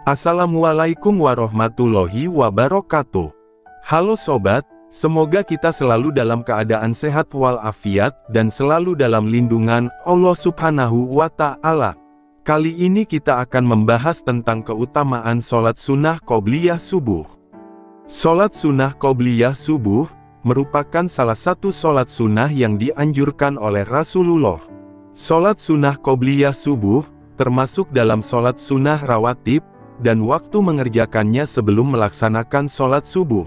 Assalamualaikum warahmatullahi wabarakatuh. Halo sobat, semoga kita selalu dalam keadaan sehat walafiat dan selalu dalam lindungan Allah Subhanahu wa Ta'ala. Kali ini kita akan membahas tentang keutamaan sholat sunnah qobliyah subuh. Sholat sunnah qobliyah subuh merupakan salah satu sholat sunnah yang dianjurkan oleh Rasulullah. Sholat sunnah qobliyah subuh termasuk dalam sholat sunnah rawatib, dan waktu mengerjakannya sebelum melaksanakan sholat subuh.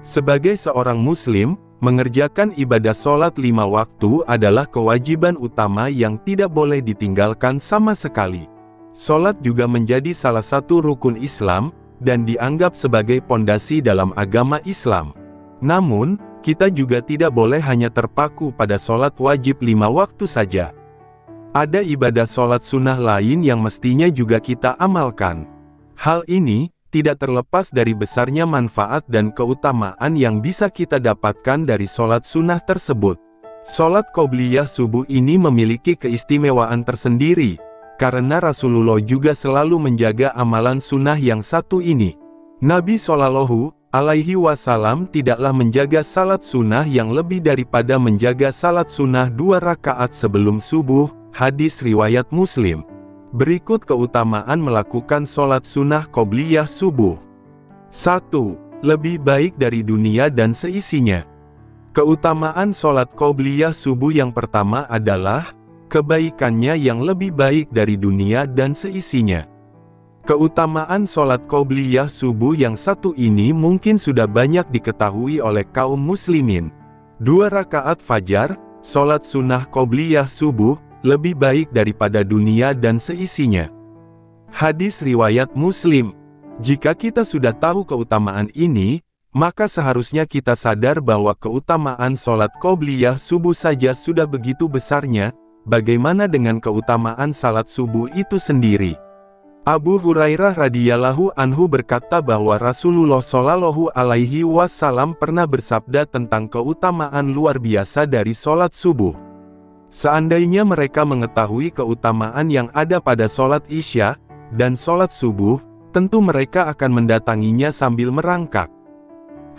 Sebagai seorang muslim, mengerjakan ibadah sholat 5 waktu adalah kewajiban utama yang tidak boleh ditinggalkan sama sekali. Sholat juga menjadi salah satu rukun Islam, dan dianggap sebagai pondasi dalam agama Islam. Namun, kita juga tidak boleh hanya terpaku pada sholat wajib 5 waktu saja. Ada ibadah sholat sunnah lain yang mestinya juga kita amalkan. Hal ini tidak terlepas dari besarnya manfaat dan keutamaan yang bisa kita dapatkan dari sholat sunnah tersebut. Sholat qobliyah subuh ini memiliki keistimewaan tersendiri, karena Rasulullah juga selalu menjaga amalan sunnah yang satu ini. Nabi Shallallahu Alaihi Wasallam tidaklah menjaga salat sunnah yang lebih daripada menjaga salat sunnah 2 rakaat sebelum subuh, hadis riwayat Muslim. Berikut keutamaan melakukan sholat sunnah qobliyah subuh. 1. Lebih baik dari dunia dan seisinya. Keutamaan sholat qobliyah subuh yang pertama adalah kebaikannya yang lebih baik dari dunia dan seisinya. Keutamaan sholat qobliyah subuh yang satu ini mungkin sudah banyak diketahui oleh kaum muslimin. 2 rakaat fajar, sholat sunnah qobliyah subuh, lebih baik daripada dunia dan seisinya. Hadis riwayat Muslim. Jika kita sudah tahu keutamaan ini, maka seharusnya kita sadar bahwa keutamaan sholat qobliyah subuh saja sudah begitu besarnya, bagaimana dengan keutamaan salat subuh itu sendiri. Abu Hurairah radhiyallahu anhu berkata bahwa Rasulullah Shallallahu Alaihi Wasallam pernah bersabda tentang keutamaan luar biasa dari sholat subuh. Seandainya mereka mengetahui keutamaan yang ada pada sholat isya dan sholat subuh, tentu mereka akan mendatanginya sambil merangkak.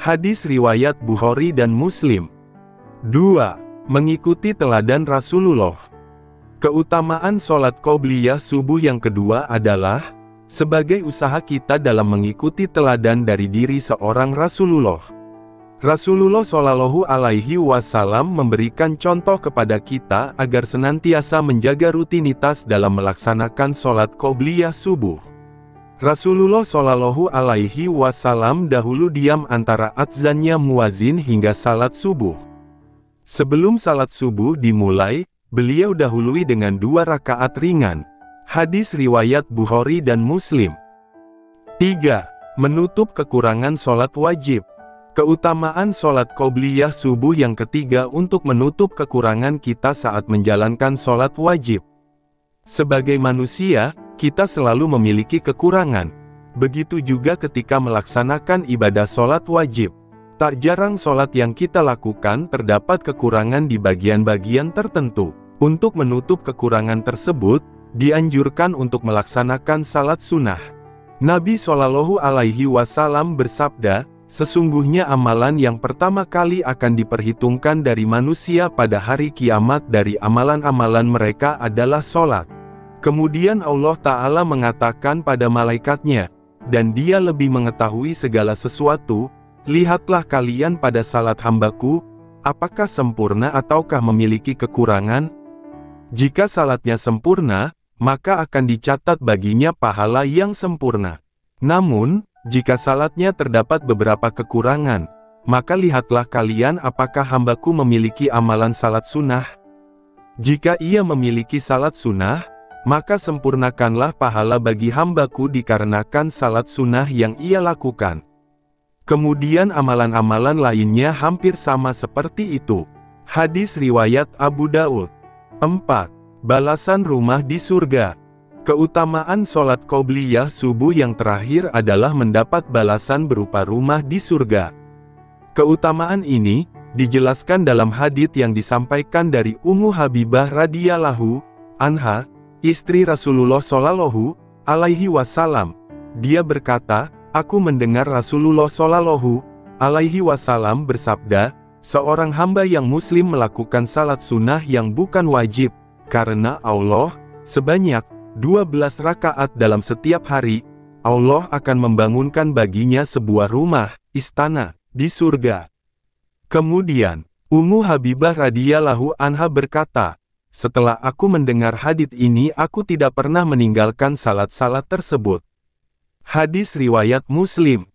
Hadis riwayat Bukhari dan Muslim. 2. Mengikuti teladan Rasulullah. Keutamaan sholat qobliyah subuh yang kedua adalah sebagai usaha kita dalam mengikuti teladan dari diri seorang Rasulullah. Rasulullah Shallallahu Alaihi Wasallam memberikan contoh kepada kita agar senantiasa menjaga rutinitas dalam melaksanakan sholat qobliyah subuh. Rasulullah Shallallahu Alaihi Wasallam dahulu diam antara adzannya muazin hingga salat subuh. Sebelum salat subuh dimulai, beliau dahului dengan 2 rakaat ringan. Hadis riwayat Bukhari dan Muslim. 3. Menutup kekurangan sholat wajib. Keutamaan sholat qobliyah subuh yang ketiga untuk menutup kekurangan kita saat menjalankan sholat wajib. Sebagai manusia, kita selalu memiliki kekurangan. Begitu juga ketika melaksanakan ibadah sholat wajib. Tak jarang sholat yang kita lakukan terdapat kekurangan di bagian-bagian tertentu. Untuk menutup kekurangan tersebut, dianjurkan untuk melaksanakan salat sunnah. Nabi Shallallahu Alaihi Wasallam bersabda, sesungguhnya amalan yang pertama kali akan diperhitungkan dari manusia pada hari kiamat dari amalan-amalan mereka adalah sholat. Kemudian Allah Ta'ala mengatakan pada malaikatnya, dan dia lebih mengetahui segala sesuatu, lihatlah kalian pada salat hambaku, apakah sempurna ataukah memiliki kekurangan? Jika salatnya sempurna, maka akan dicatat baginya pahala yang sempurna. Namun, jika salatnya terdapat beberapa kekurangan, maka lihatlah kalian apakah hambaku memiliki amalan salat sunnah. Jika ia memiliki salat sunnah, maka sempurnakanlah pahala bagi hambaku dikarenakan salat sunnah yang ia lakukan. Kemudian amalan-amalan lainnya hampir sama seperti itu. Hadis riwayat Abu Daud. 4. Balasan rumah di surga. Keutamaan sholat qobliyah subuh yang terakhir adalah mendapat balasan berupa rumah di surga. Keutamaan ini dijelaskan dalam hadits yang disampaikan dari Ummu Habibah radhiyallahu anha, istri Rasulullah Shallallahu Alaihi Wasallam. Dia berkata, "Aku mendengar Rasulullah Shallallahu Alaihi Wasallam bersabda, seorang hamba yang muslim melakukan salat sunnah yang bukan wajib, karena Allah, sebanyak 12 rakaat dalam setiap hari, Allah akan membangunkan baginya sebuah rumah, istana, di surga." Kemudian, Ummu Habibah radhiyallahu anha berkata, "Setelah aku mendengar hadits ini aku tidak pernah meninggalkan salat-salat tersebut." Hadis riwayat Muslim.